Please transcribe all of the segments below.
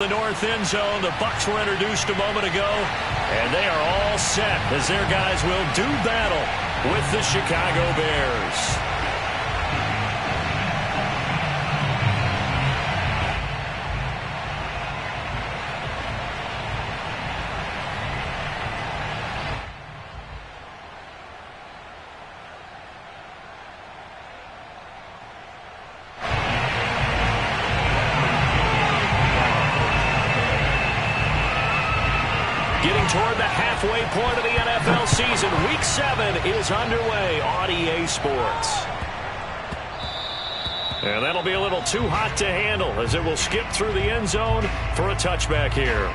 The north end zone. The Bucs were introduced a moment ago, and they are all set as their guys will do battle with the Chicago Bears. Getting toward the halfway point of the NFL season. Week 7 is underway on EA Sports. And that'll be a little too hot to handle as it will skip through the end zone for a touchback here.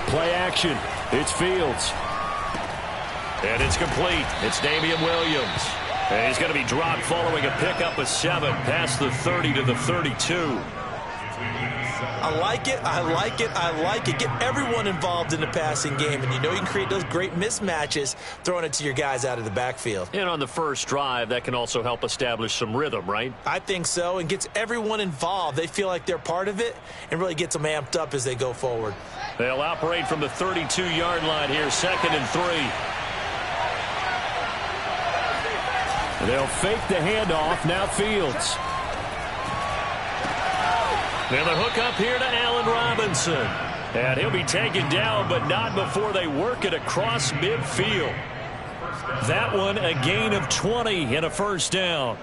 Play action. It's Fields. And it's complete. It's Damian Williams. And he's going to be dropped following a pickup of 7 past the 30 to the 32. I like it. I like it. I like it. Get everyone involved in the passing game. And you know you can create those great mismatches throwing it to your guys out of the backfield. And on the first drive, that can also help establish some rhythm, right? I think so. And gets everyone involved. They feel like they're part of it and really gets them amped up as they go forward. They'll operate from the 32-yard line here, 2nd and 3. They'll fake the handoff. Now Fields. And the hook up here to Allen Robinson. And he'll be taken down, but not before they work it across midfield. That one a gain of 20 and a first down.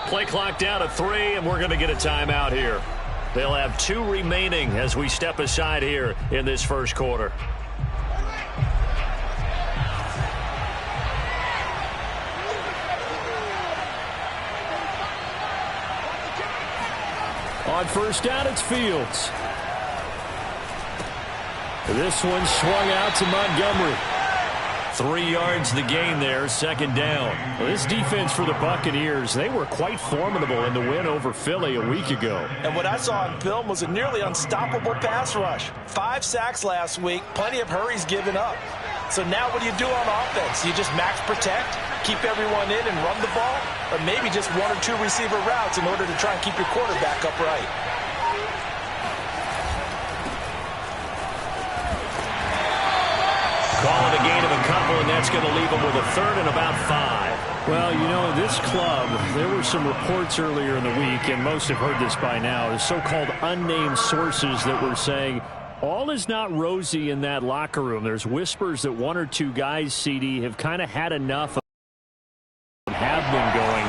Play clock down to 3, and we're going to get a timeout here. They'll have 2 remaining as we step aside here in this first quarter. On first down, it's Fields. This one swung out to Montgomery. 3 yards the gain there, 2nd down. Well, this defense for the Buccaneers, they were quite formidable in the win over Philly a week ago. And what I saw on film was a nearly unstoppable pass rush. 5 sacks last week, plenty of hurries given up. So now what do you do on offense? You just max protect, keep everyone in and run the ball, or maybe just 1 or 2 receiver routes in order to try and keep your quarterback upright. Call it a gain of a couple, and that's going to leave them with a 3rd and about 5. Well, you know, this club, there were some reports earlier in the week, and most have heard this by now, the so-called unnamed sources that were saying all is not rosy in that locker room. There's whispers that 1 or 2 guys, CD, have kind of had enough of have been going.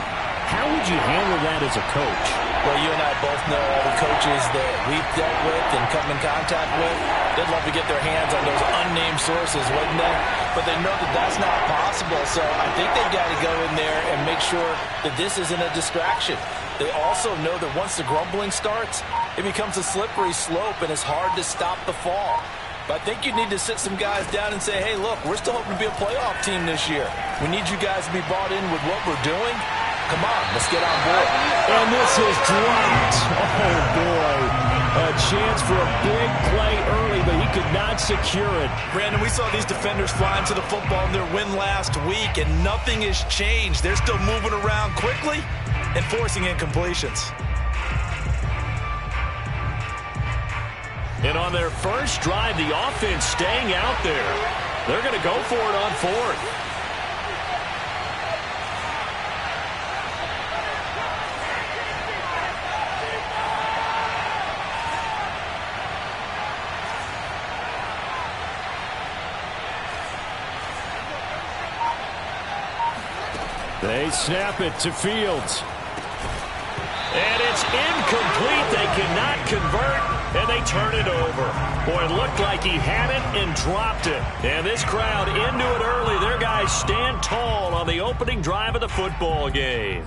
How would you handle that as a coach? Well, you and I both know all the coaches that we've dealt with and come in contact with. They'd love to get their hands on those unnamed sources, wouldn't they? But they know that that's not possible, so I think they've got to go in there and make sure that this isn't a distraction. They also know that once the grumbling starts, it becomes a slippery slope, and it's hard to stop the fall. But I think you need to sit some guys down and say, hey, look, we're still hoping to be a playoff team this year. We need you guys to be bought in with what we're doing. Come on, let's get on board. And this is dropped. Oh, boy. A chance for a big play early, but he could not secure it. Brandon, we saw these defenders flying to the football in their win last week, and nothing has changed. They're still moving around quickly and forcing incompletions. And on their first drive, the offense staying out there. They're going to go for it on 4th. They snap it to Fields. And it's incomplete. They cannot convert, and they turn it over. Boy, it looked like he had it and dropped it. And this crowd into it early. Their guys stand tall on the opening drive of the football game.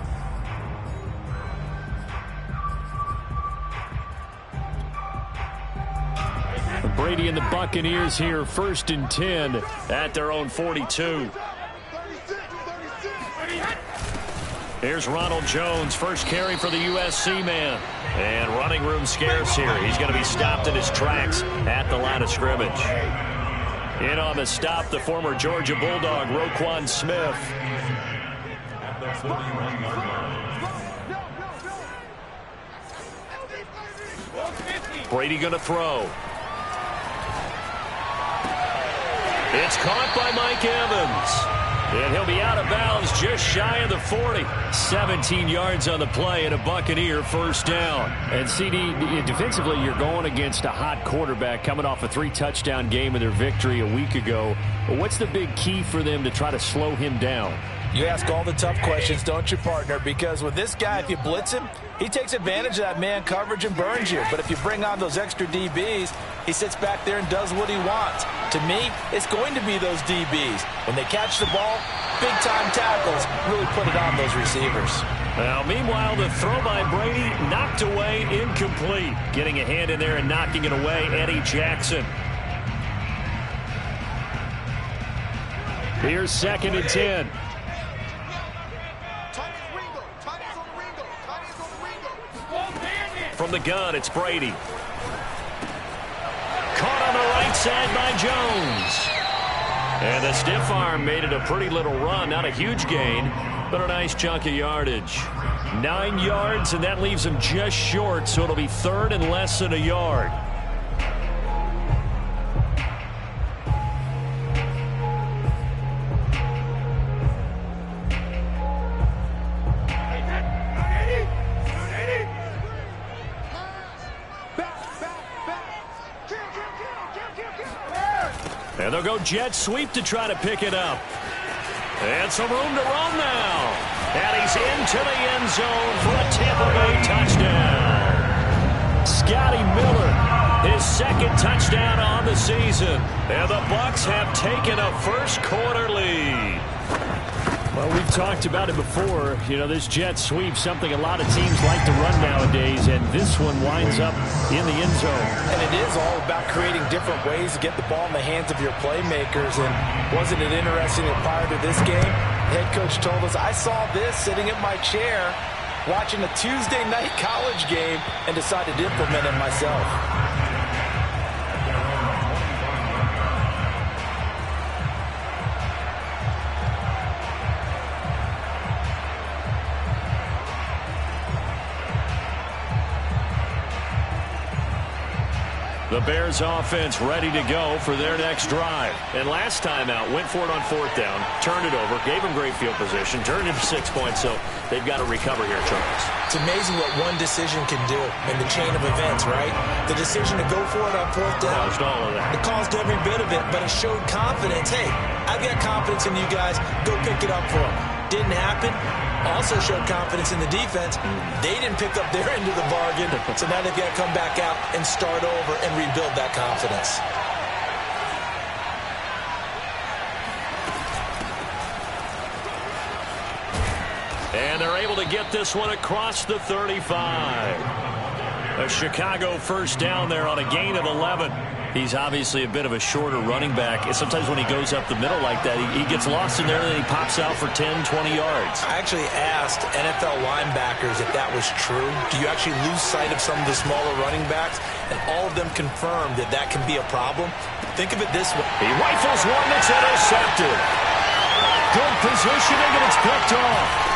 Brady and the Buccaneers here, 1st and 10 at their own 42. Here's Ronald Jones, first carry for the USC man. And running room scarce here. He's going to be stopped in his tracks at the line of scrimmage. In on the stop, the former Georgia Bulldog, Roquan Smith. Brady going to throw. It's caught by Mike Evans. And he'll be out of bounds just shy of the 40. 17 yards on the play and a Buccaneer first down. And CD, defensively, you're going against a hot quarterback coming off a 3-touchdown game in their victory a week ago. What's the big key for them to try to slow him down? You ask all the tough questions, don't you, partner? Because with this guy, if you blitz him, he takes advantage of that man coverage and burns you. But if you bring on those extra DBs, he sits back there and does what he wants. To me, it's going to be those DBs. When they catch the ball, big-time tackles really put it on those receivers. Now, meanwhile, the throw by Brady knocked away, incomplete. Getting a hand in there and knocking it away, Eddie Jackson. Here's 2nd and 10. From the gun, it's Brady. Caught on the right side by Jones. And the stiff arm made it a pretty little run. Not a huge gain, but a nice chunk of yardage. 9 yards, and that leaves him just short, so it'll be 3rd and less than a yard. And they'll go jet sweep to try to pick it up. And some room to run now. And he's into the end zone for a Tampa Bay touchdown. Scotty Miller, his 2nd touchdown on the season. And the Bucs have taken a first-quarter lead. Well, we've talked about it before. You know, this jet sweep, something a lot of teams like to run nowadays, and this one winds up in the end zone. And it is all about creating different ways to get the ball in the hands of your playmakers. And wasn't it interesting that prior to this game, the head coach told us, I saw this sitting in my chair watching a Tuesday night college game and decided to implement it myself. The Bears offense ready to go for their next drive. And last time out, went for it on 4th down, turned it over, gave them great field position, turned it for 6 points, so they've got to recover here, Charles. It's amazing what one decision can do in the chain of events, right? The decision to go for it on 4th down. Caused all of that. It caused every bit of it, but it showed confidence. Hey, I've got confidence in you guys. Go pick it up for them. Didn't happen. Also showed confidence in the defense. They didn't pick up their end of the bargain, so now they've got to come back out and start over and rebuild that confidence. And they're able to get this one across the 35. A Chicago first down there on a gain of 11. He's obviously a bit of a shorter running back. Sometimes when he goes up the middle like that, he gets lost in there and then he pops out for 10, 20 yards. I actually asked NFL linebackers if that was true. Do you actually lose sight of some of the smaller running backs? And all of them confirmed that that can be a problem. Think of it this way. He rifles one that's intercepted. Good positioning, and it's picked off.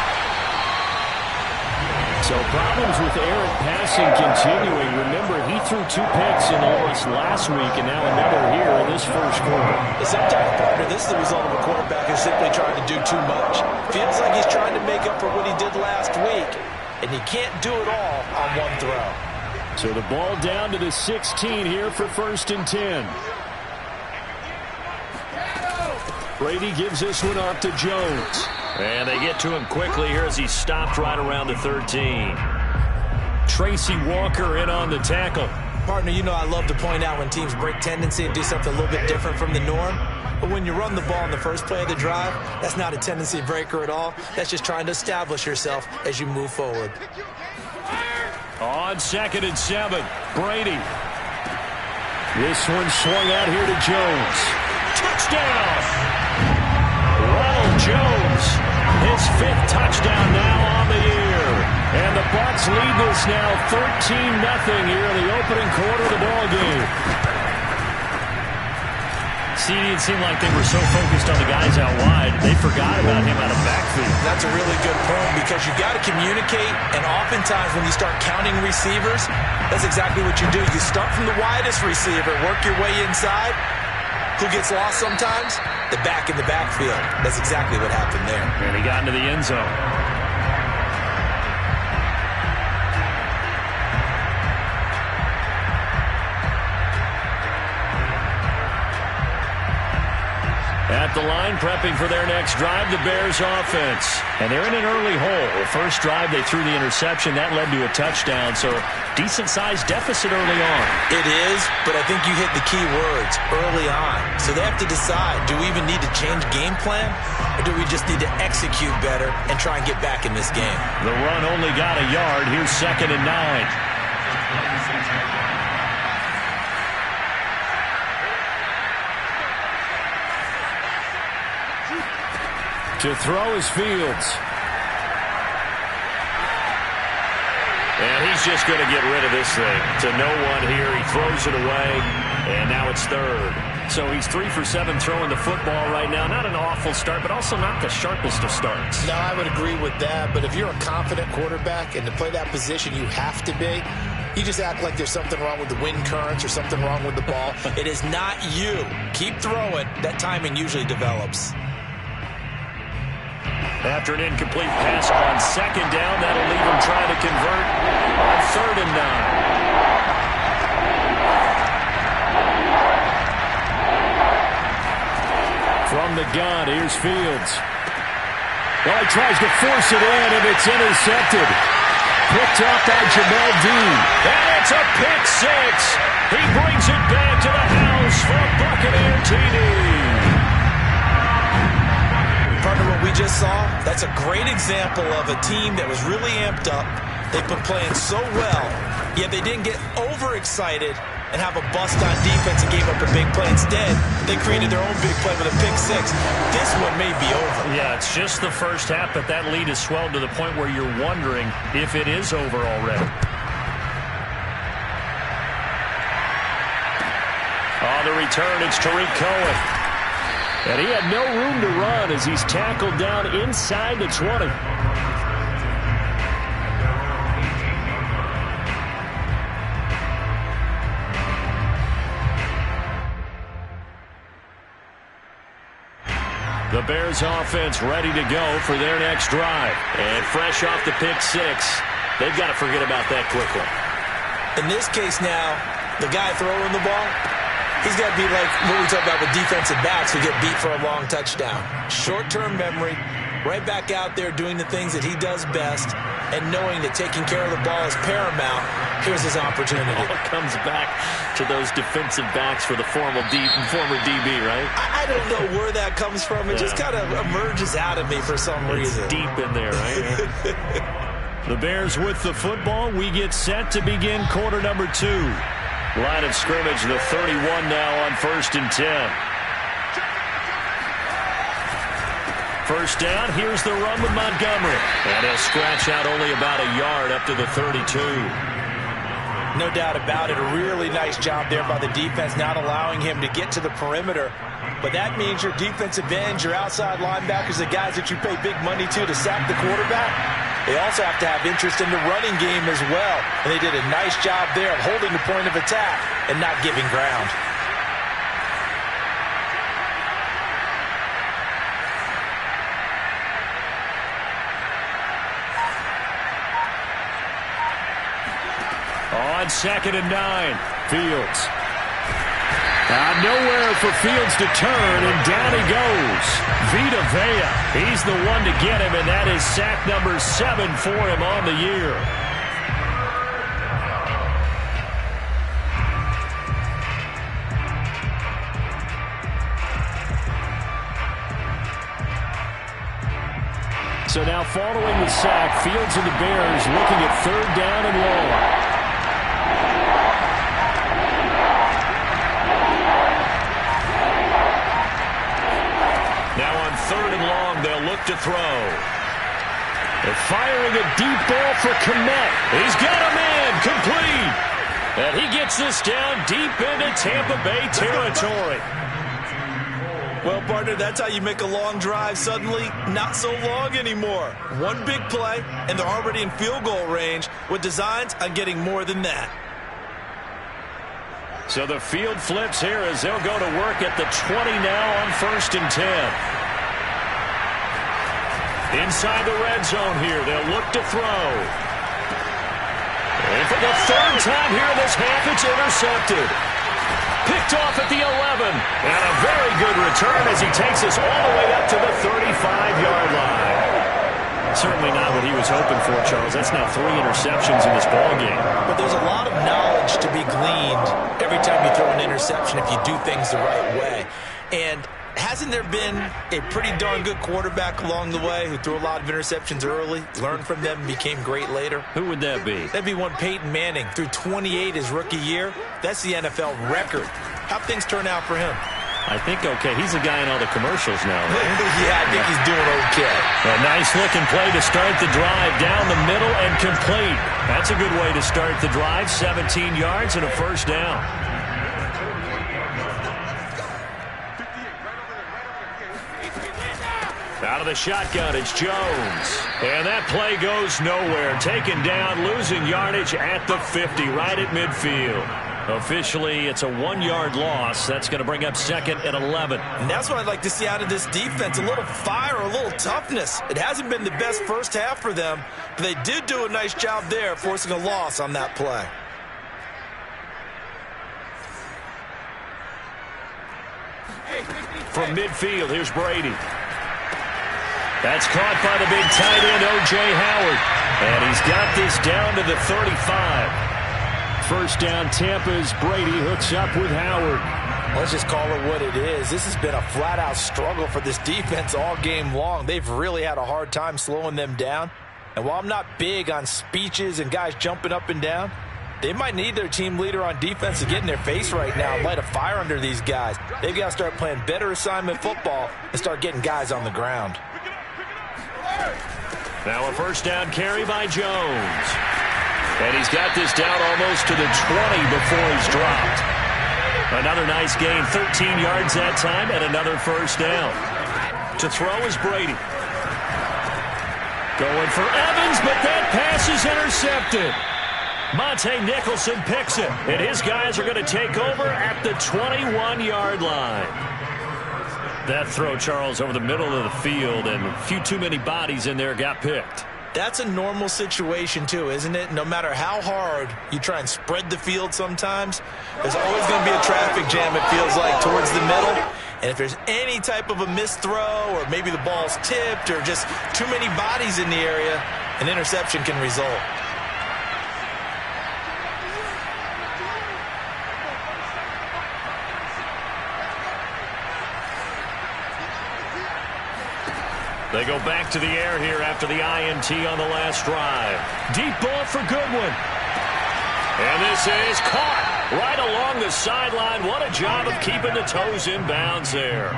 So problems with errant passing continuing. Remember, he threw 2 picks in the loss last week, and now another here in this first quarter. Sometimes, partner, this is the result of a quarterback who's simply trying to do too much. Feels like he's trying to make up for what he did last week, and he can't do it all on one throw. So the ball down to the 16 here for 1st and 10. Brady gives this one off to Jones. And they get to him quickly here as he stopped right around the 13. Tracy Walker in on the tackle. Partner, you know I love to point out when teams break tendency and do something a little bit different from the norm. But when you run the ball in the first play of the drive, that's not a tendency breaker at all. That's just trying to establish yourself as you move forward. On 2nd and 7, Brady. This one swung out here to Jones. Touchdown! Ronald Jones, his 5th touchdown now on the year. And the Bucs lead this now 13-0 here in the opening quarter of the ball game. See, it seemed like they were so focused on the guys out wide, they forgot about him out of backfield. That's a really good point because you've got to communicate, and oftentimes when you start counting receivers, that's exactly what you do. You start from the widest receiver, work your way inside. Who gets lost sometimes? The back in the backfield. That's exactly what happened there. And he got into the end zone. At the line, prepping for their next drive, the Bears offense. And they're in an early hole. The first drive, they threw the interception. That led to a touchdown, so decent-sized deficit early on. It is, but I think you hit the key words, early on. So they have to decide, do we even need to change game plan, or do we just need to execute better and try and get back in this game? The run only got a yard. Here's 2nd and 9. To throw is Fields. And he's just going to get rid of this thing. To no one here. He throws it away, and now it's 3rd. So he's 3 for 7 throwing the football right now. Not an awful start, but also not the sharpest of starts. No, I would agree with that. But if you're a confident quarterback and to play that position you have to be, you just act like there's something wrong with the wind currents or something wrong with the ball. It is not you. Keep throwing. That timing usually develops. After an incomplete pass on 2nd down, that'll leave him trying to convert on 3rd and 9. From the gun, here's Fields. Well, he tries to force it in, and it's intercepted. Picked up by Jamel Dean. And it's a pick 6. He brings it back to the house for a Buccaneer TD. Partner, what we just saw, that's a great example of a team that was really amped up. They've been playing so well, yet they didn't get overexcited and have a bust on defense and gave up a big play. Instead, they created their own big play with a pick 6. This one may be over. Yeah, it's just the first half, but that lead has swelled to the point where you're wondering if it is over already. On the return, it's Tariq Cohen. And he had no room to run as he's tackled down inside the 20. The Bears offense ready to go for their next drive. And fresh off the pick 6, they've got to forget about that quickly. In this case now, the guy throwing the ball, he's got to be like what we talk about with defensive backs who get beat for a long touchdown. Short-term memory, right back out there doing the things that he does best, and knowing that taking care of the ball is paramount. Here's his opportunity. It all comes back to those defensive backs for the former DB, right? I don't know where that comes from. It just kind of emerges out of me for some reason. It's deep in there, right? The Bears with the football. We get set to begin quarter number 2. Line of scrimmage, the 31 now on 1st and 10. First down, here's the run with Montgomery. And he'll scratch out only about a yard up to the 32. No doubt about it. A really nice job there by the defense, not allowing him to get to the perimeter. But that means your defensive ends, your outside linebackers, the guys that you pay big money to sack the quarterback, they also have to have interest in the running game as well. And they did a nice job there of holding the point of attack and not giving ground. On 2nd and 9, Fields. Nowhere for Fields to turn, and down he goes. Vita Vea, he's the one to get him, and that is sack number 7 for him on the year. So now following the sack, Fields and the Bears looking at 3rd down and long. Now on 3rd and long, they'll look to throw. They're firing a deep ball for Kmet. He's got a man, complete. And he gets this down deep into Tampa Bay territory. Well, partner, that's how you make a long drive suddenly not so long anymore. One big play, and they're already in field goal range with designs on getting more than that. So the field flips here as they'll go to work at the 20 now on 1st and 10. Inside the red zone here, they'll look to throw. And for the 3rd time here in this half, it's intercepted. Picked off at the 11. And a very good return as he takes us all the way up to the 35-yard line. Certainly not what he was hoping for, Charles. That's now 3 interceptions in this ballgame. But there's a lot of knowledge to be gleaned every time you throw an interception if you do things the right way. And hasn't there been a pretty darn good quarterback along the way who threw a lot of interceptions early, learned from them, and became great later? Who would that be? That'd be one Peyton Manning. Threw 28 his rookie year. That's the NFL record. How'd things turn out for him? I think okay. He's the guy in all the commercials now, right? Yeah, I think he's doing okay. A nice-looking play to start the drive down the middle and complete. That's a good way to start the drive. 17 yards and a 1st down. Out of the shotgun, it's Jones. And that play goes nowhere. Taken down, losing yardage at the 50, right at midfield. Officially, it's a 1-yard loss. That's going to bring up 2nd and 11. And that's what I'd like to see out of this defense. A little fire, a little toughness. It hasn't been the best first half for them, but they did do a nice job there, forcing a loss on that play. From midfield, here's Brady. That's caught by the big tight end, O.J. Howard. And he's got this down to the 35. 1st down, Tampa's Brady hooks up with Howard. Let's just call it what it is. This has been a flat-out struggle for this defense all game long. They've really had a hard time slowing them down. And while I'm not big on speeches and guys jumping up and down, they might need their team leader on defense to get in their face right now and light a fire under these guys. They've got to start playing better assignment football and start getting guys on the ground. Now a 1st down carry by Jones. And he's got this down almost to the 20 before he's dropped. Another nice gain, 13 yards that time, and another 1st down. To throw is Brady. Going for Evans, but that pass is intercepted. Monte Nicholson picks it, and his guys are going to take over at the 21-yard line. That throw, Charles, over the middle of the field, and a few too many bodies in there got picked. That's a normal situation, too, isn't it? No matter how hard you try and spread the field sometimes, there's always going to be a traffic jam, it feels like, towards the middle. And if there's any type of a missed throw or maybe the ball's tipped or just too many bodies in the area, an interception can result. They go back to the air here after the INT on the last drive. Deep ball for Goodwin. And this is caught right along the sideline. What a job of keeping the toes in bounds there.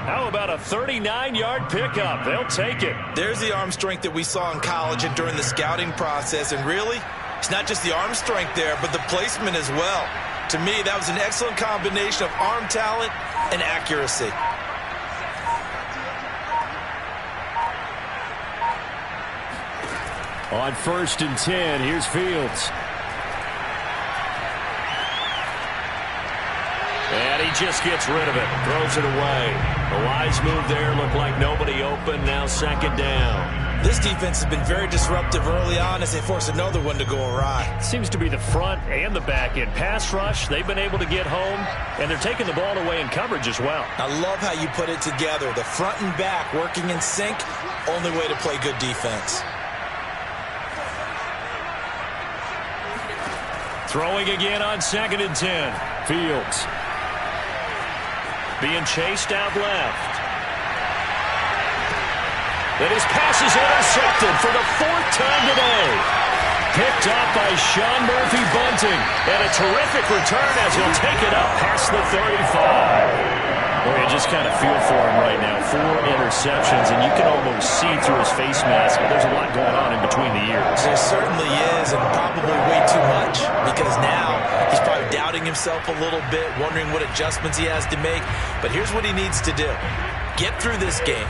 How about a 39-yard pickup? They'll take it. There's the arm strength that we saw in college and during the scouting process. And really, it's not just the arm strength there, but the placement as well. To me, that was an excellent combination of arm talent and accuracy. On 1st and 10, here's Fields. And he he just gets rid of it, throws it away. The wise move there, looked like nobody open, now second down. This defense has been very disruptive early on as they force another one to go awry. Seems to be the front and the back end. Pass rush, they've been able to get home, and they're taking the ball away in coverage as well. I love how you put it together. The front and back working in sync, only way to play good defense. Throwing again on 2nd and 10. Fields. Being chased out left. And his pass is intercepted for the 4th time today. Picked up by Sean Murphy-Bunting. And a terrific return as he'll take it up past the 35. Boy, you just kind of feel for him right now. 4 interceptions, and you can almost see through his face mask. There's a lot going on in between the ears. There certainly is, and probably way too much, because now he's probably doubting himself a little bit, wondering what adjustments he has to make. But here's what he needs to do. Get through this game.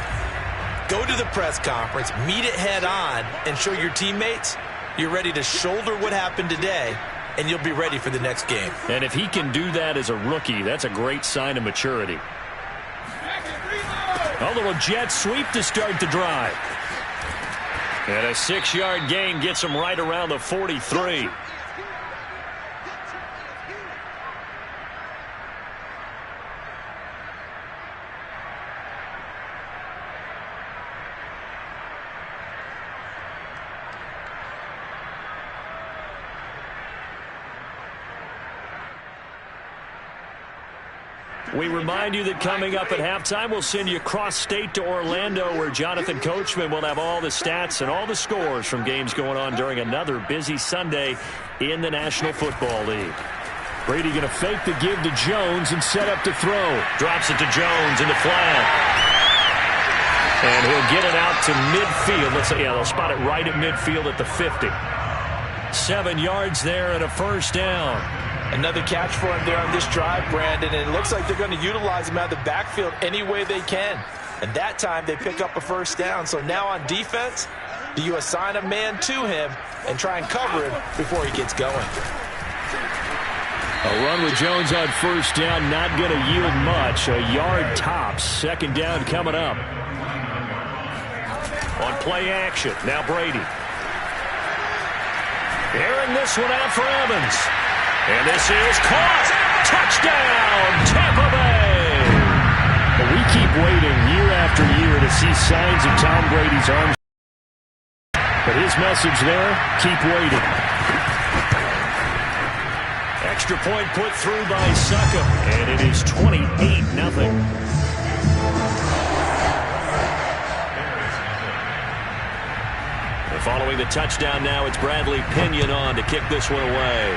Go to the press conference, meet it head on, and show your teammates you're ready to shoulder what happened today, and you'll be ready for the next game. And if he can do that as a rookie, that's a great sign of maturity. A little jet sweep to start the drive. And a 6-yard gain gets him right around the 43. We remind you that coming up at halftime, we'll send you across state to Orlando, where Jonathan Coachman will have all the stats and all the scores from games going on during another busy Sunday in the National Football League. Brady going to fake the give to Jones and set up to throw. Drops it to Jones in the flat. And he'll get it out to midfield. They'll spot it right at midfield at the 50. 7 yards there and a first down. Another catch for him there on this drive, Brandon, and it looks like they're going to utilize him out of the backfield any way they can. And that time they pick up a first down. So now on defense, do you assign a man to him and try and cover him before he gets going? A run with Jones on first down, not going to yield much. A yard tops. Second down coming up. On play action, now Brady. Airing this one out for Evans. And this is caught. Touchdown, Tampa Bay. But we keep waiting year after year to see signs of Tom Brady's arms. But his message there, keep waiting. Extra point put through by Succop. And it is 28-0. Following the touchdown now, it's Bradley Pinion on to kick this one away.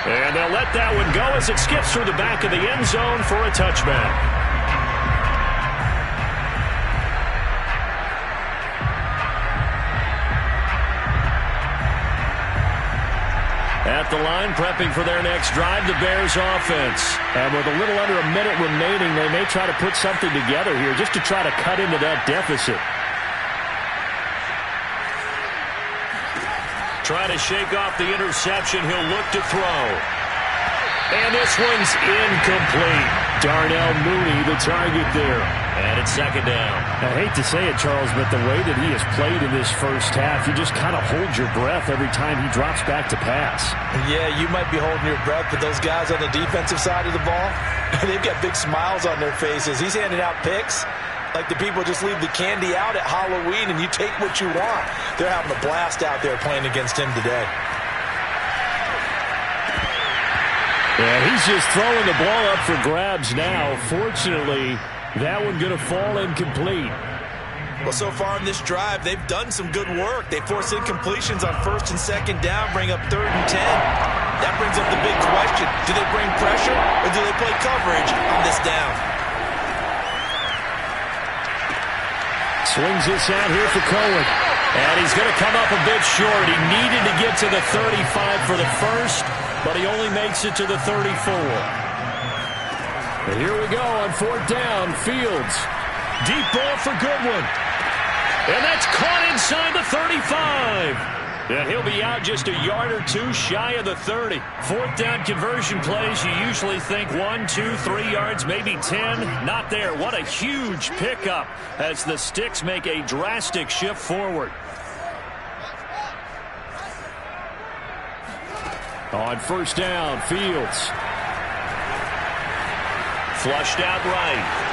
And they'll let that one go as it skips through the back of the end zone for a touchback. At the line, prepping for their next drive, the Bears offense. And with a little under a minute remaining, they may try to put something together here just to try to cut into that deficit. Trying to shake off the interception. He'll look to throw. And this one's incomplete. Darnell Mooney, the target there. And it's second down. I hate to say it, Charles, but the way that he has played in this first half, you just kind of hold your breath every time he drops back to pass. Yeah, you might be holding your breath, but those guys on the defensive side of the ball, they've got big smiles on their faces. He's handing out picks like the people just leave the candy out at Halloween and you take what you want. They're having a blast out there playing against him today. Yeah, he's just throwing the ball up for grabs now. Fortunately, that one going to fall incomplete. Well, so far in this drive, they've done some good work. They force incompletions on first and second down, bring up 3rd and 10. That brings up the big question. Do they bring pressure or do they play coverage on this down? Swings this out here for Cohen. And he's going to come up a bit short. He needed to get to the 35 for the first, but he only makes it to the 34. And here we go on 4th down. Fields. Deep ball for Goodwin. And that's caught inside the 35. And he'll be out just a yard or two shy of the 30. Fourth down conversion plays, you usually think 1, 2, 3 yards, maybe 10. Not there. What a huge pickup as the Sticks make a drastic shift forward. On first down, Fields. Flushed out right.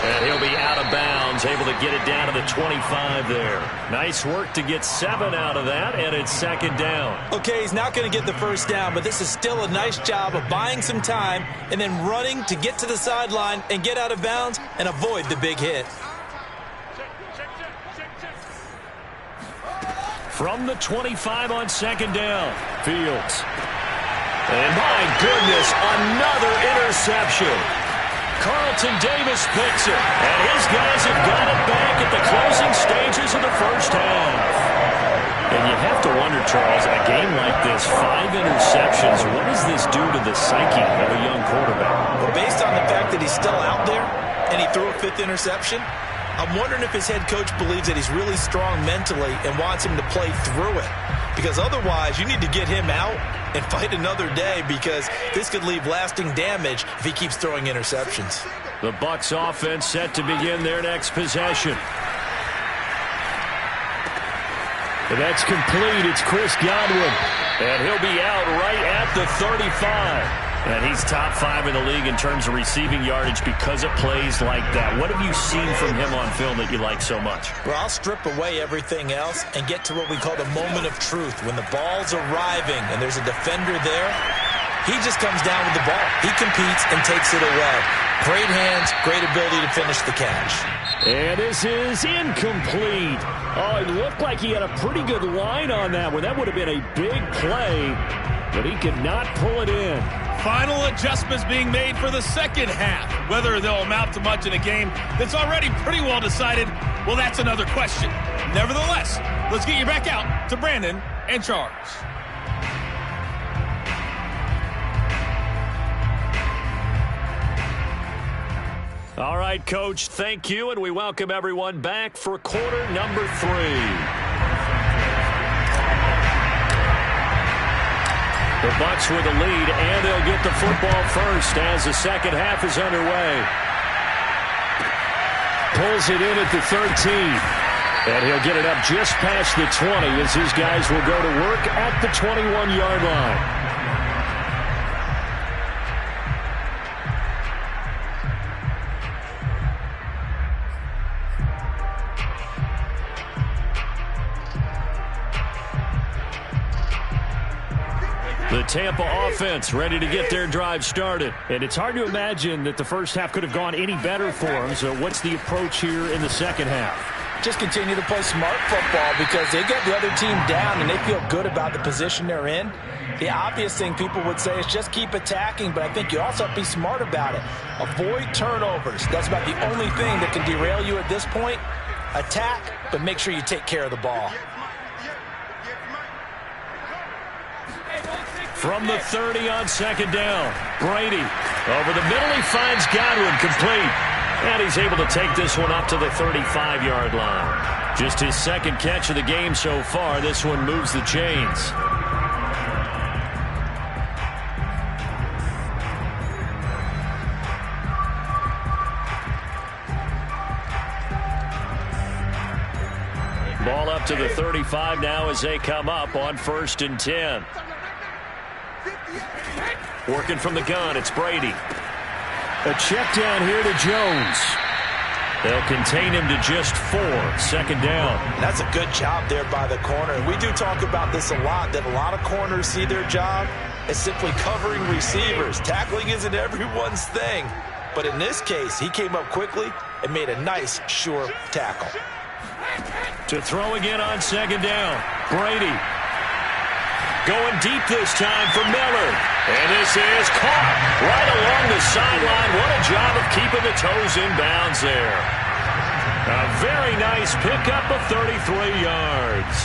And he'll be out of bounds, able to get it down to the 25 there. Nice work to get 7 out of that, and it's second down. Okay, he's not going to get the first down, but this is still a nice job of buying some time and then running to get to the sideline and get out of bounds and avoid the big hit. From the 25 on second down, Fields. And my goodness, another interception. Carlton Davis picks it, and his guys have got it back at the closing stages of the first half. And you have to wonder, Charles, a game like this, 5 interceptions, what does this do to the psyche of a young quarterback? Well, based on the fact that he's still out there and he threw a 5th interception, I'm wondering if his head coach believes that he's really strong mentally and wants him to play through it. Because otherwise, you need to get him out and fight another day, because this could leave lasting damage if he keeps throwing interceptions. The Bucs offense set to begin their next possession. And that's complete. It's Chris Godwin. And he'll be out right at the 35. And he's top 5 in the league in terms of receiving yardage because of plays like that. What have you seen from him on film that you like so much? Well, I'll strip away everything else and get to what we call the moment of truth. When the ball's arriving and there's a defender there, he just comes down with the ball. He competes and takes it away. Great hands, great ability to finish the catch. And this is incomplete. Oh, it looked like he had a pretty good line on that one. That would have been a big play, but he could not pull it in. Final adjustments being made for the second half. Whether they'll amount to much in a game that's already pretty well decided, well, that's another question. Nevertheless, let's get you back out to Brandon and Charles. All right, Coach, thank you, and we welcome everyone back for quarter number 3. The Bucs with a lead, and they'll get the football first as the second half is underway. Pulls it in at the 13. And he'll get it up just past the 20 as his guys will go to work at the 21-yard line. The Tampa offense ready to get their drive started. And it's hard to imagine that the first half could have gone any better for them. So what's the approach here in the second half? Just continue to play smart football, because they get the other team down and they feel good about the position they're in. The obvious thing people would say is just keep attacking, but I think you also have to be smart about it. Avoid turnovers. That's about the only thing that can derail you at this point. Attack, but make sure you take care of the ball. From the 30 on second down, Brady. Over the middle, he finds Godwin, complete. And he's able to take this one up to the 35-yard line. Just his second catch of the game so far. This one moves the chains. Ball up to the 35 now as they come up on 1st and 10. Working from the gun, it's Brady. A check down here to Jones. They'll contain him to just 4. Second down. That's a good job there by the corner. We do talk about this a lot, that a lot of corners see their job as simply covering receivers. Tackling isn't everyone's thing. But in this case, he came up quickly and made a nice, sure tackle. To throw again on second down, Brady. Going deep this time for Miller. And this is caught right along the sideline. What a job of keeping the toes in bounds there. A very nice pickup of 33 yards.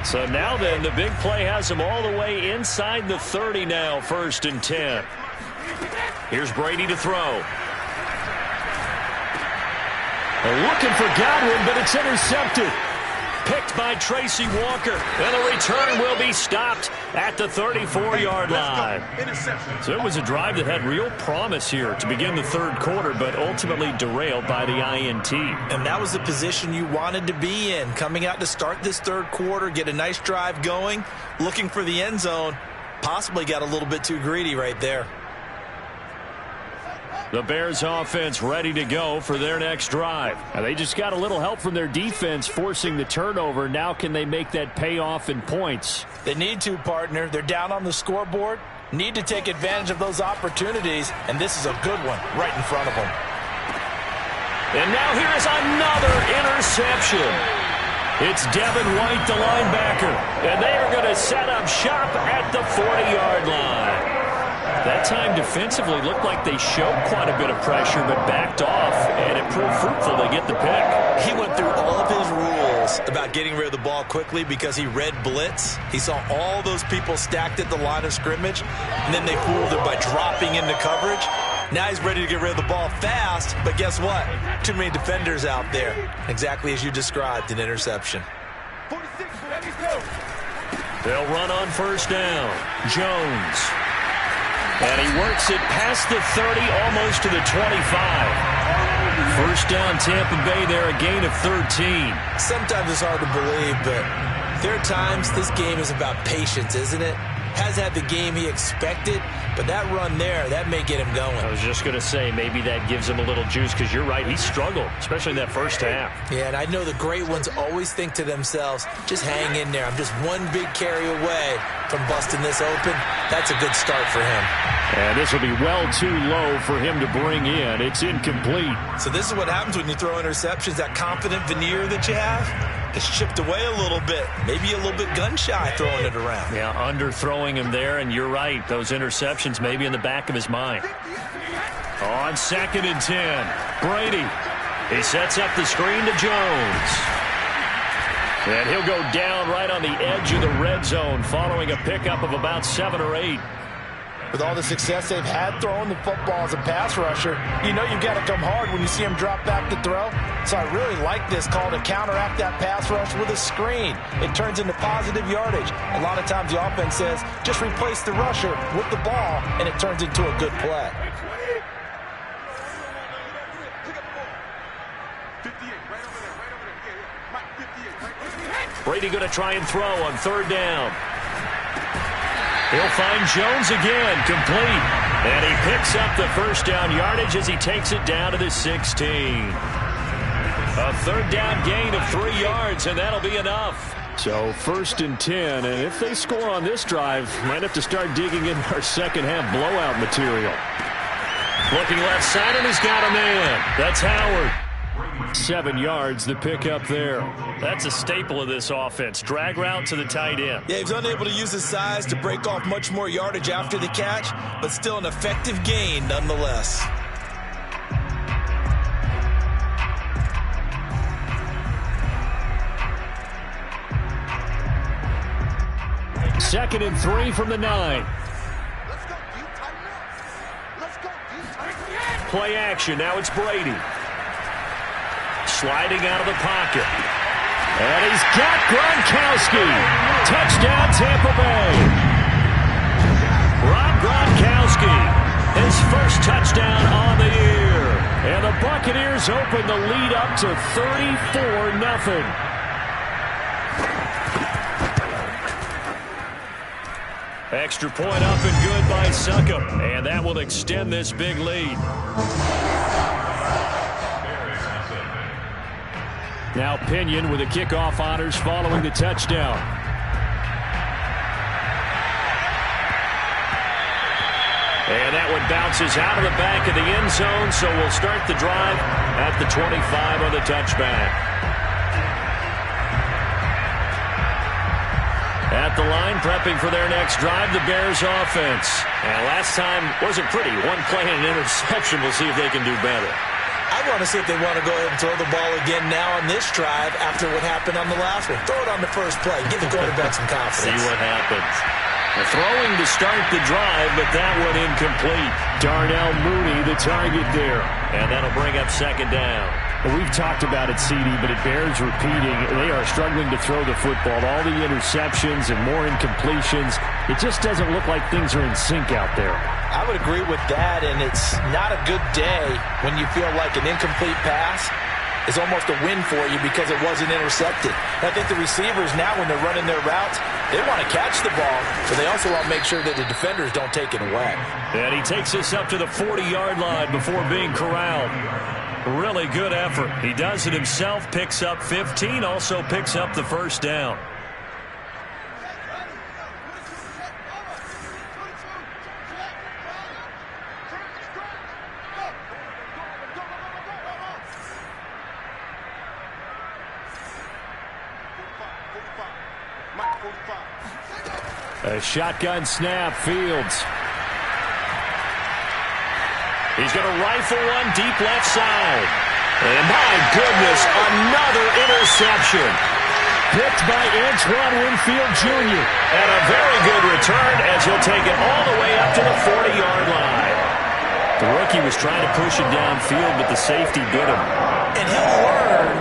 So now then, the big play has him all the way inside the 30 now, 1st and 10. Here's Brady to throw. Looking for Godwin, but it's intercepted. picked by Tracy Walker. And the return will be stopped at the 34-yard line. So it was a drive that had real promise here to begin the third quarter, but ultimately derailed by the INT. And that was the position you wanted to be in, coming out to start this third quarter, get a nice drive going, looking for the end zone. Possibly got a little bit too greedy right there. The Bears offense ready to go for their next drive. And they just got a little help from their defense forcing the turnover. Now can they make that pay off in points? They need to, partner. They're down on the scoreboard. Need to take advantage of those opportunities. And this is a good one right in front of them. And now here is another interception. It's Devin White, the linebacker. And they are going to set up shop at the 40-yard line. That time defensively looked like they showed quite a bit of pressure but backed off, and it proved fruitful to get the pick. He went through all of his rules about getting rid of the ball quickly because he read blitz. He saw all those people stacked at the line of scrimmage, and then they fooled him by dropping into coverage. Now he's ready to get rid of the ball fast, but guess what? Too many defenders out there. Exactly as you described, an interception. They'll run on first down. Jones. And he works it past the 30, almost to the 25. First down, Tampa Bay there, a gain of 13. Sometimes it's hard to believe, but there are times this game is about patience, isn't it? Hasn't had the game he expected, but that run there, that may get him going. I was just going to say, maybe that gives him a little juice, because you're right, he struggled, especially in that first half. Yeah, and I know the great ones always think to themselves, just hang in there. I'm just one big carry away from busting this open. That's a good start for him. And this will be well too low for him to bring in. It's incomplete. So this is what happens when you throw interceptions. That confident veneer that you have is chipped away a little bit. Maybe a little bit gun-shy throwing it around. Yeah, underthrowing him there, and you're right. Those interceptions maybe in the back of his mind. On 2nd and 10, Brady. He sets up the screen to Jones. And he'll go down right on the edge of the red zone following a pickup of about 7 or 8. With all the success they've had throwing the football as a pass rusher, you know you've got to come hard when you see him drop back to throw. So I really like this call to counteract that pass rush with a screen. It turns into positive yardage. A lot of times the offense says, just replace the rusher with the ball, and it turns into a good play. Brady going to try and throw on 3rd down. He'll find Jones again, complete. And he picks up the first down yardage as he takes it down to the 16. A 3rd down gain of 3 yards, and that'll be enough. So 1st and 10, and if they score on this drive, might have to start digging in our second half blowout material. Looking left side, and he's got a man. That's Howard. 7 yards, the pickup there. That's a staple of this offense. Drag route to the tight end. Yeah, he's unable to use his size to break off much more yardage after the catch, but still an effective gain nonetheless. Second and 3 from the 9. Play action. Now it's Brady. Sliding out of the pocket. And he's got Gronkowski. Touchdown, Tampa Bay. Rob Gronkowski, his first touchdown on the year. And the Buccaneers open the lead up to 34-0. Extra point up and good by Succop. And that will extend this big lead. Now Pinion with the kickoff honors following the touchdown. And that one bounces out of the back of the end zone, so we'll start the drive at the 25 on the touchback. At the line, prepping for their next drive, the Bears offense. And last time wasn't pretty. One play and an interception. We'll see if they can do better. I want to see if they want to go ahead and throw the ball again now on this drive after what happened on the last one. Throw it on the first play. Give the quarterback some confidence. See what happens. Throwing to start the drive, but that one incomplete. Darnell Mooney, the target there. And that'll bring up second down. Well, we've talked about it, CD, but it bears repeating. They are struggling to throw the football. All the interceptions and more incompletions. It just doesn't look like things are in sync out there. I would agree with that, and it's not a good day when you feel like an incomplete pass is almost a win for you because it wasn't intercepted. And I think the receivers now, when they're running their routes, they want to catch the ball, but they also want to make sure that the defenders don't take it away. And he takes us up to the 40-yard line before being corralled. Really good effort. He does it himself, picks up 15, also picks up the first down. A shotgun snap, Fields. He's going to rifle one deep left side. And my goodness, another interception. Picked by Antoine Winfield Jr. And a very good return as he'll take it all the way up to the 40-yard line. The rookie was trying to push it downfield, but the safety bit him. And he'll learn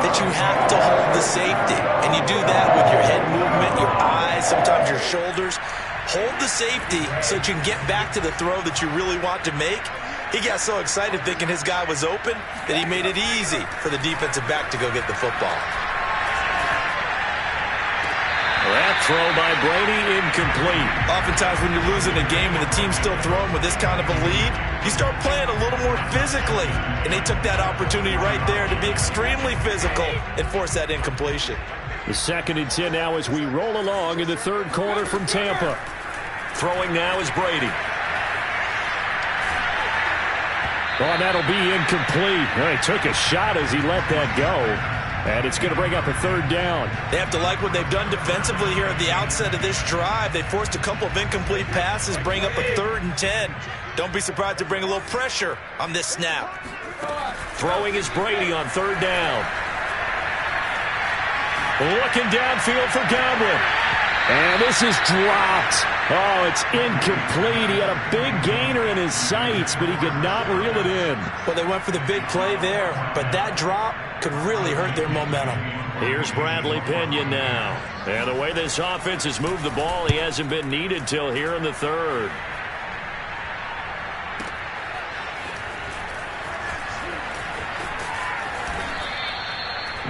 that you have to hold the safety. And you do that with your head movement, your eyes, sometimes your shoulders. Hold the safety so that you can get back to the throw that you really want to make. He got so excited thinking his guy was open that he made it easy for the defensive back to go get the football. That throw by Brady incomplete. Oftentimes when you're losing a game and the team's still throwing with this kind of a lead, you start playing a little more physically. And they took that opportunity right there to be extremely physical and force that incompletion. The 2nd and 10 now as we roll along in the third quarter from Tampa. Throwing now is Brady. Oh, that'll be incomplete. Well, he took a shot as he let that go. And it's going to bring up a third down. They have to like what they've done defensively here at the outset of this drive. They forced a couple of incomplete passes, bring up a 3rd and 10. Don't be surprised to bring a little pressure on this snap. Throwing is Brady on 3rd down. Looking downfield for Godwin. And this is dropped. Oh, it's incomplete. He had a big gainer in his sights, but he could not reel it in. Well, they went for the big play there, but that drop could really hurt their momentum. Here's Bradley Pinion now. And the way this offense has moved the ball, he hasn't been needed till here in the 3rd.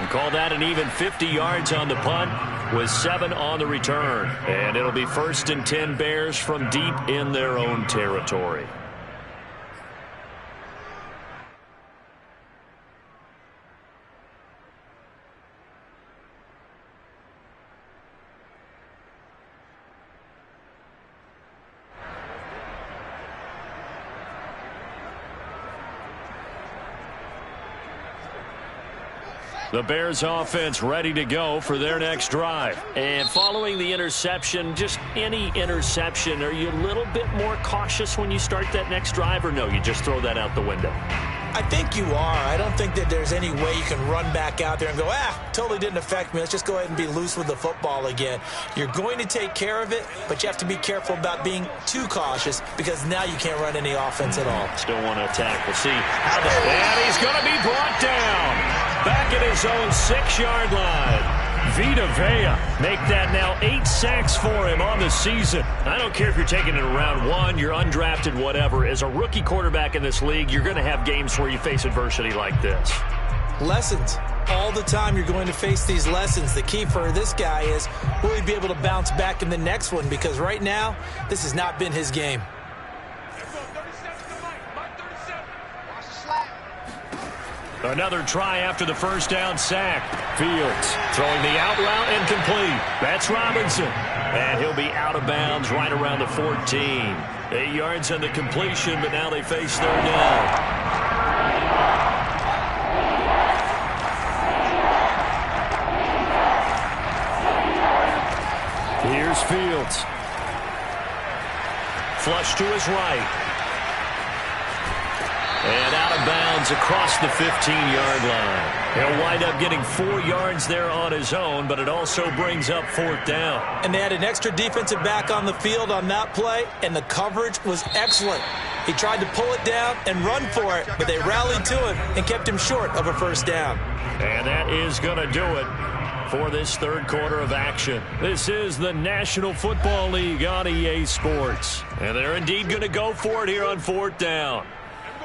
Call that an even 50 yards on the punt with 7 on the return. And it'll be 1st and 10 Bears from deep in their own territory. The Bears offense ready to go for their next drive. And following the interception, just any interception, are you a little bit more cautious when you start that next drive, or no, you just throw that out the window? I think you are. I don't think that there's any way you can run back out there and go, totally didn't affect me. Let's just go ahead and be loose with the football again. You're going to take care of it, but you have to be careful about being too cautious because now you can't run any offense at all. Still want to attack. We'll see how and he's going to be brought down back at his own 6-yard line. Vita Vea make that now 8 sacks for him on the season. I don't care if you're taking it in round 1, you're undrafted, whatever. As a rookie quarterback in this league, you're going to have games where you face adversity like this. Lessons. All the time you're going to face these lessons. The key for this guy is, will he be able to bounce back in the next one? Because right now, this has not been his game. Another try after the first down sack. Fields throwing the out route incomplete. That's Robinson. And he'll be out of bounds right around the 14. 8 yards on the completion, but now they face 3rd down. Here's Fields. Flush to his right. And out of bounds downs across the 15-yard line. He'll wind up getting 4 yards there on his own, but it also brings up 4th down. And they had an extra defensive back on the field on that play, and the coverage was excellent. He tried to pull it down and run for it, but they rallied to him and kept him short of a 1st down. And that is going to do it for this 3rd quarter of action. This is the National Football League on EA Sports. And they're indeed going to go for it here on 4th down.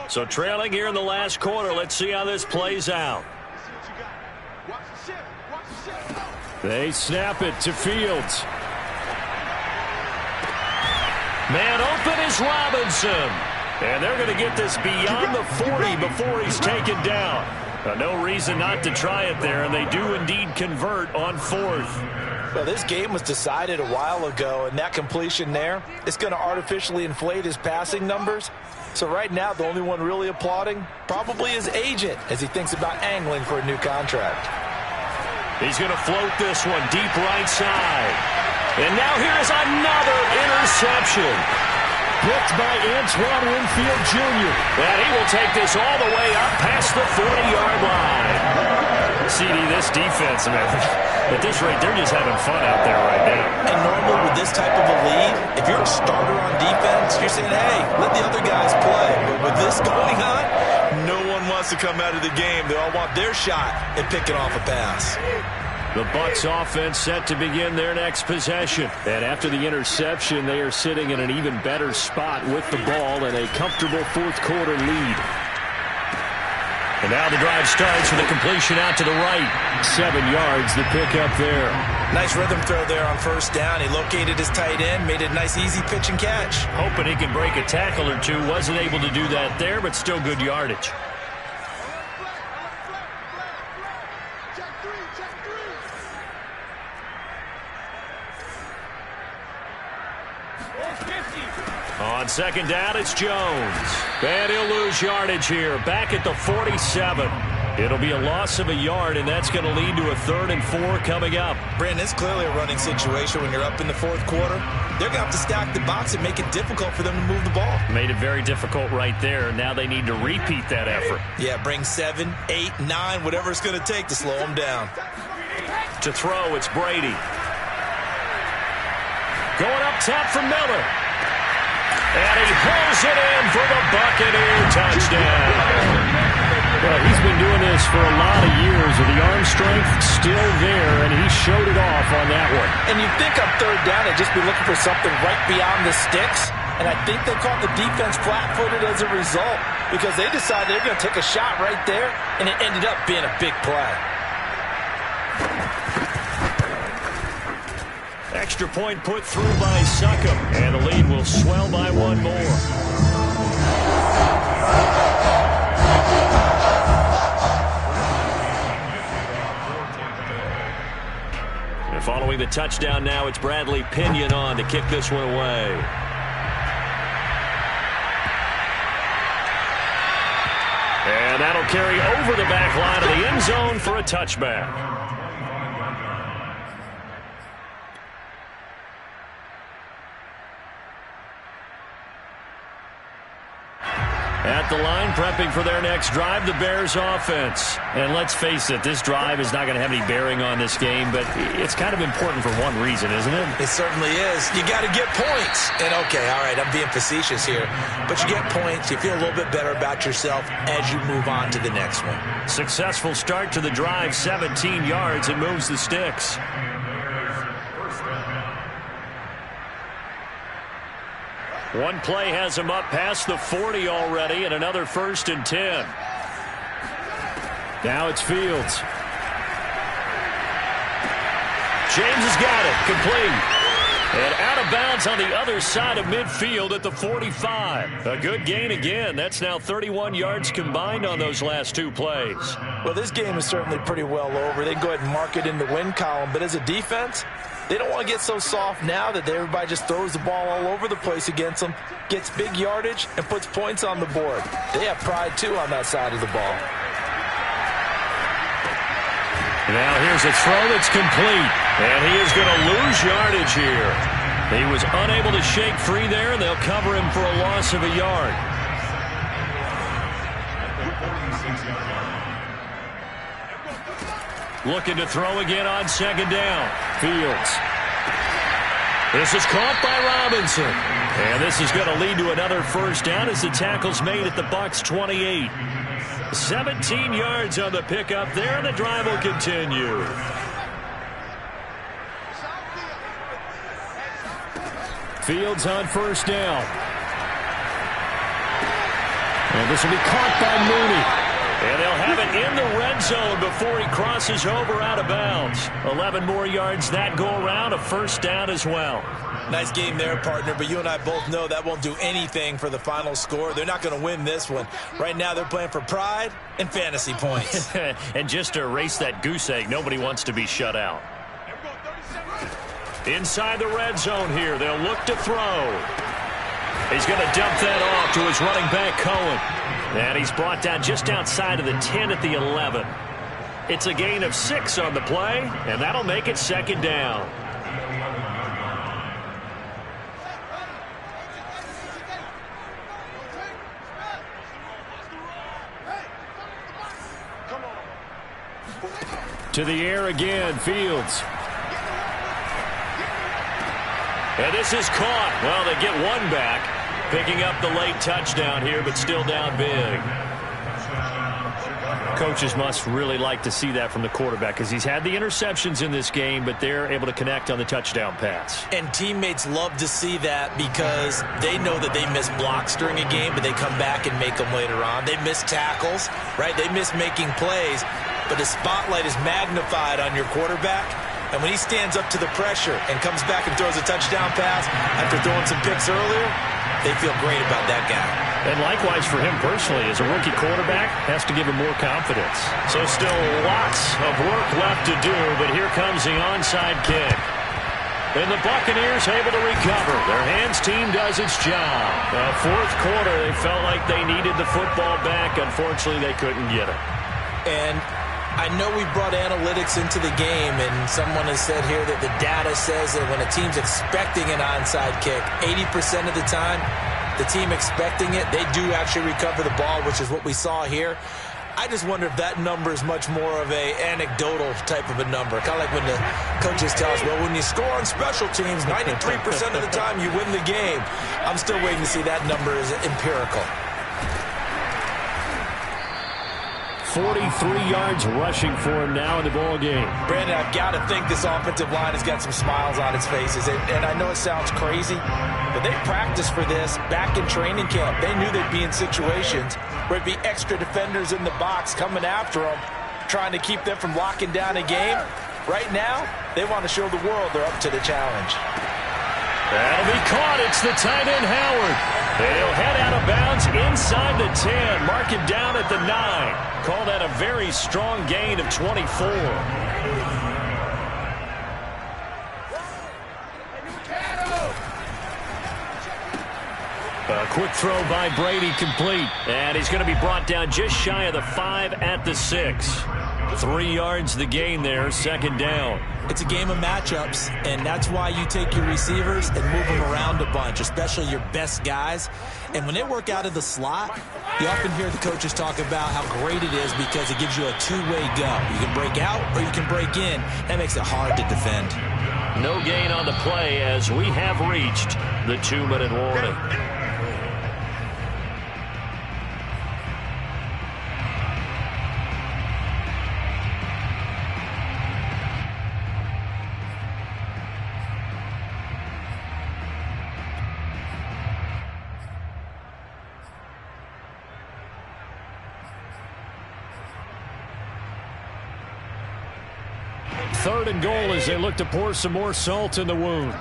So trailing here in the last quarter, let's see how this plays out. They snap it to Fields. Man open is Robinson. And they're going to get this beyond the 40 before he's taken down. No reason not to try it there, and they do indeed convert on 4th. Well, this game was decided a while ago, and that completion there is going to artificially inflate his passing numbers. So right now, the only one really applauding probably his agent as he thinks about angling for a new contract. He's going to float this one deep right side. And now here's another interception. Picked by Antoine Winfield Jr. And he will take this all the way up past the 40-yard line. CD, this defense, man, at this rate, they're just having fun out there right now. And normally with this type of a lead, if you're a starter on defense, you're saying, hey, let the other guys play. But with this going on, no one wants to come out of the game. They all want their shot at picking off a pass. The Bucs offense set to begin their next possession. And after the interception, they are sitting in an even better spot with the ball and a comfortable 4th quarter lead. And now the drive starts with a completion out to the right. 7 yards, the pickup there. Nice rhythm throw there on 1st down. He located his tight end, made it a nice easy pitch and catch. Hoping he can break a tackle or two. Wasn't able to do that there, but still good yardage. On 2nd down, it's Jones. And he'll lose yardage here. Back at the 47. It'll be a loss of a yard, and that's going to lead to a 3rd and 4 coming up. Brandon, it's clearly a running situation when you're up in the 4th quarter. They're going to have to stack the box and make it difficult for them to move the ball. Made it very difficult right there. Now they need to repeat that effort. Yeah, bring 7, 8, 9, whatever it's going to take to slow them down. To throw, it's Brady. Going up top for Miller. And he pulls it in for the Buccaneer touchdown. Well, he's been doing this for a lot of years with the arm strength still there, and he showed it off on that one. And you'd think on 3rd down they'd just be looking for something right beyond the sticks. And I think they caught the defense flat-footed as a result because they decided they're going to take a shot right there, and it ended up being a big play. Extra point put through by Succop, and the lead will swell by 1 more. And following the touchdown now, it's Bradley Pinion on to kick this one away. And that'll carry over the back line of the end zone for a touchback. At the line, prepping for their next drive, the Bears offense. And let's face it, this drive is not going to have any bearing on this game, but it's kind of important for one reason, isn't it? It certainly is. You got to get points. And okay, all right, I'm being facetious here, but you get points, you feel a little bit better about yourself as you move on to the next one. Successful start to the drive, 17 yards, and moves the sticks. One play has him up past the 40 already, and another 1st and 10. Now it's Fields. James has got it, complete. And out of bounds on the other side of midfield at the 45. A good gain again. That's now 31 yards combined on those last 2 plays. Well, this game is certainly pretty well over. They can go ahead and mark it in the win column, but as a defense, they don't want to get so soft now that everybody just throws the ball all over the place against them, gets big yardage, and puts points on the board. They have pride, too, on that side of the ball. Now here's a throw that's complete, and he is going to lose yardage here. He was unable to shake free there, and they'll cover him for a loss of a yard. Looking to throw again on second down. Fields. This is caught by Robinson. And this is going to lead to another first down as the tackle's made at the Bucs 28. 17 yards on the pickup there, and the drive will continue. Fields on first down. And this will be caught by Mooney. And they'll have it in the red zone before he crosses over out of bounds. 11 more yards that go around, a first down as well. Nice game there, partner, but you and I both know that won't do anything for the final score. They're not going to win this one. Right now they're playing for pride and fantasy points. And just to erase that goose egg, nobody wants to be shut out. Inside the red zone here, they'll look to throw. He's going to dump that off to his running back, Cohen. And he's brought down just outside of the 10 at the 11. It's a gain of 6 on the play, and that'll make it second down. To the air again, Fields. And this is caught. Well, they get one back. Picking up the late touchdown here, but still down big. Coaches must really like to see that from the quarterback because he's had the interceptions in this game, but they're able to connect on the touchdown pass. And teammates love to see that because they know that they miss blocks during a game, but they come back and make them later on. They miss tackles, right? They miss making plays, but the spotlight is magnified on your quarterback. And when he stands up to the pressure and comes back and throws a touchdown pass after throwing some picks earlier, they feel great about that guy. And likewise for him personally, as a rookie quarterback, has to give him more confidence. So still lots of work left to do, but here comes the onside kick. And the Buccaneers able to recover. Their hands team does its job. Fourth quarter, they felt like they needed the football back. Unfortunately, they couldn't get it. And I know we brought analytics into the game, and someone has said here that the data says that when a team's expecting an onside kick, 80% of the time, the team expecting it, they do actually recover the ball, which is what we saw here. I just wonder if that number is much more of a anecdotal type of a number. Kind of like when the coaches tell us, well, when you score on special teams, 93% of the time you win the game. I'm still waiting to see that number is empirical. 43 yards rushing for him now in the ball game. Brandon, I've got to think this offensive line has got some smiles on its faces. And I know it sounds crazy, but they practiced for this back in training camp. They knew they'd be in situations where it'd be extra defenders in the box coming after them, trying to keep them from locking down a game. Right now, they want to show the world they're up to the challenge. That'll be caught. It's the tight end, Howard. They'll head out of bounds inside the 10. Mark him down at the 9. Call that a very strong gain of 24. A quick throw by Brady, complete. And he's going to be brought down just shy of the 5 at the 6. 3 yards the gain there, second down. It's a game of matchups, and that's why you take your receivers and move them around a bunch, especially your best guys. And when they work out of the slot, you often hear the coaches talk about how great it is because it gives you a two-way go. You can break out or you can break in. That makes it hard to defend. No gain on the play as we have reached the 2-minute warning. Third and goal as they look to pour some more salt in the wound.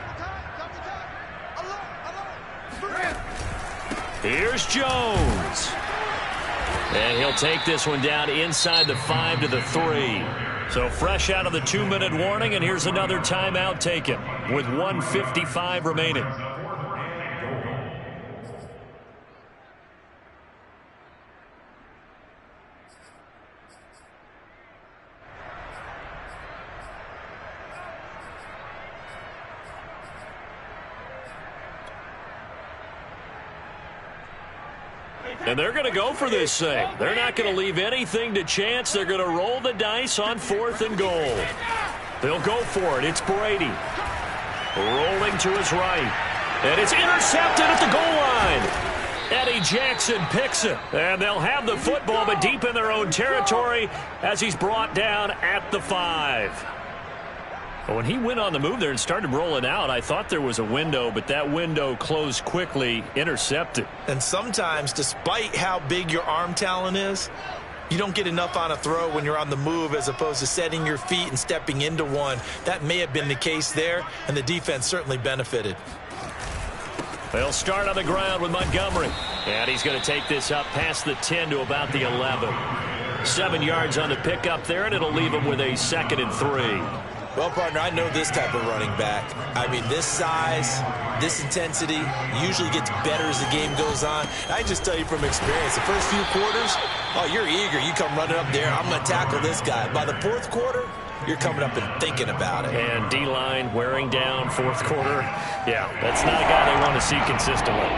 Here's Jones. And he'll take this one down inside the 5 to the 3. So fresh out of the 2-minute warning, and here's another timeout taken with 1:55 remaining. And they're going to go for this thing. They're not going to leave anything to chance. They're going to roll the dice on 4th and goal. They'll go for it. It's Brady. Rolling to his right. And it's intercepted at the goal line. Eddie Jackson picks it. And they'll have the football, but deep in their own territory as he's brought down at the 5. When he went on the move there and started rolling out, I thought there was a window, but that window closed quickly, intercepted. And sometimes, despite how big your arm talent is, you don't get enough on a throw when you're on the move as opposed to setting your feet and stepping into one. That may have been the case there, and the defense certainly benefited. They'll start on the ground with Montgomery. And he's going to take this up past the 10 to about the 11. 7 yards on the pickup there, and it'll leave him with a 2nd and 3. Well, partner, I know this type of running back. I mean, this size, this intensity usually gets better as the game goes on. I just tell you from experience, the first few quarters, oh, you're eager. You come running up there, I'm going to tackle this guy. By the 4th quarter, you're coming up and thinking about it. And D-line wearing down 4th quarter. Yeah, that's not a guy they want to see consistently.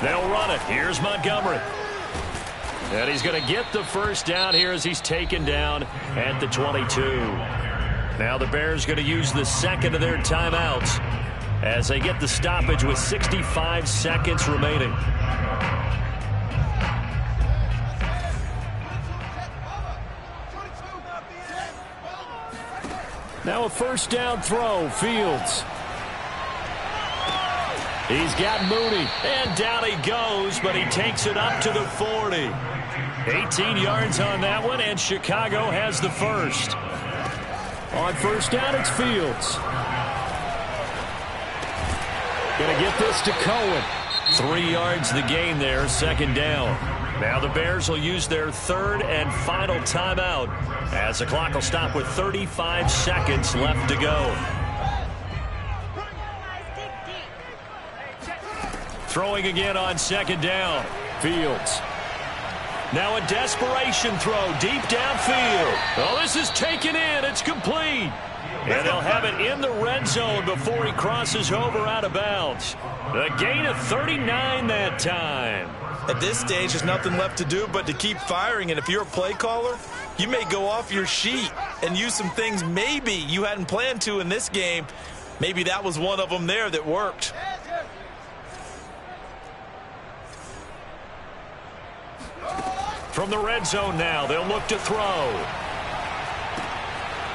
They'll run it. Here's Montgomery. And he's going to get the first down here as he's taken down at the 22. Now the Bears going to use the 2nd of their timeouts as they get the stoppage with 65 seconds remaining. Now a first down throw, Fields. He's got Mooney, and down he goes, but he takes it up to the 40. 18 yards on that one, and Chicago has the first. On first down, it's Fields. Going to get this to Cohen. 3 yards the gain there, 2nd down. Now the Bears will use their 3rd and final timeout as the clock will stop with 35 seconds left to go. Throwing again on 2nd down. Fields. Now a desperation throw deep downfield. Oh, this is taken in. It's complete. And they'll have it in the red zone before he crosses over out of bounds. A gain of 39 that time. At this stage, there's nothing left to do but to keep firing. And if you're a play caller, you may go off your sheet and use some things maybe you hadn't planned to in this game. Maybe that was one of them there that worked. From the red zone now, they'll look to throw.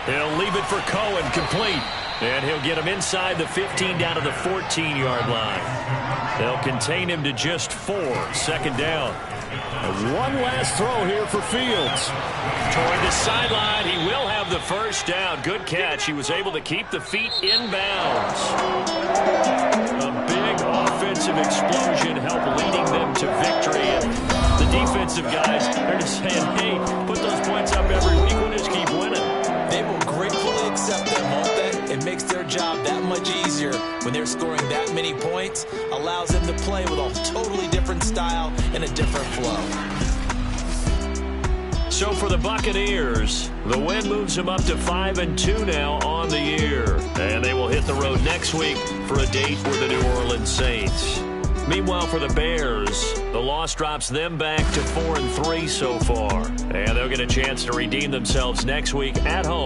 He'll leave it for Cohen, complete. And he'll get him inside the 15 down to the 14-yard line. They'll contain him to just 4, 2nd down. And one last throw here for Fields. Toward the sideline, he will have the first down. Good catch. He was able to keep the feet in bounds. A big offensive explosion helped leading them to victory. And the defensive guys, they're just saying, hey, put those points up every week. We'll just keep winning. They will gratefully accept them, won't they? It makes their job that much easier when they're scoring that many points. Allows them to play with a totally different style and a different flow. So for the Buccaneers, the win moves them up to 5-2 now on the year. And they will hit the road next week for a date with the New Orleans Saints. Meanwhile, for the Bears, the loss drops them back to 4-3 so far. And they'll get a chance to redeem themselves next week at home